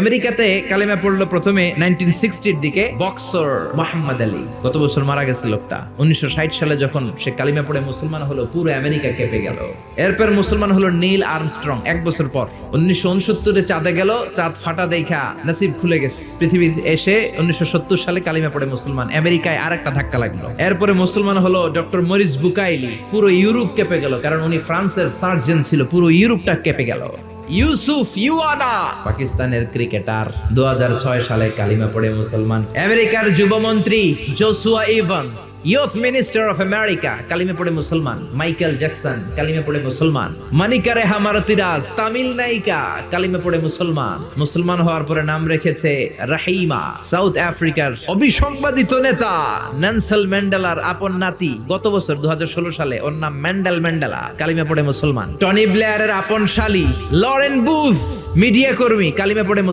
আমেরিকাতে কালিমা পড়লো প্রথমে 1960-র দিকে বক্সার মোহাম্মদ আলী। গত বছর মারা গেছে লোকটা। 1960 সালে যখন সে কালিমা পড়ে মুসলমান হলো, পুরো আমেরিকা কেঁপে গেল। এরপর মুসলমান হলো নীল আর্মস্ট্রং এক বছর পর। 1969-এ চাঁদে গেল, চাঁদ ফাটা দেখা নসিব খুলে গেছে। পৃথিবী এসে 1970 সালে কালিমা পড়ে মুসলমান। আমেরিকায় আরেকটা ধাক্কা লাগলো। এরপরে মুসলমান হলো ডক্টর মরিস বুকাইলি। পুরো ইউরোপ কেঁপে গেল, কারণ উনি ফ্রান্সের সার্জন ছিল। পুরো ইউরোপটা কেঁপে গেল। ইউসুফ ইউয়ানা পাকিস্তানের ক্রিকেটার 2006 সালে কালিমা পড়ে মুসলমান। আমেরিকার যুবমন্ত্রী Joshua Evans, youth minister of America, কালিমা পড়ে মুসলমান। মাইকেল জ্যাকসন কালিমা পড়ে মুসলমান। মানিকা রেহা মারতিরাজ তামিল নায়িকা কালিমা পড়ে মুসলমান। মুসলমান হওয়ার পরে নাম রেখেছে রাহিমা। সাউথ আফ্রিকার অবিসংবাদিত নেতা নেলসন ম্যান্ডেলার আপন নাতি, গত বছর 2016 সালে ওর নাম ম্যান্ডেলা, কালিমা পড়ে মুসলমান। টনি ব্লেয়ারের আপন শালী লরেন বুথ মিডিয়া কর্মী, কালিমা পড়ে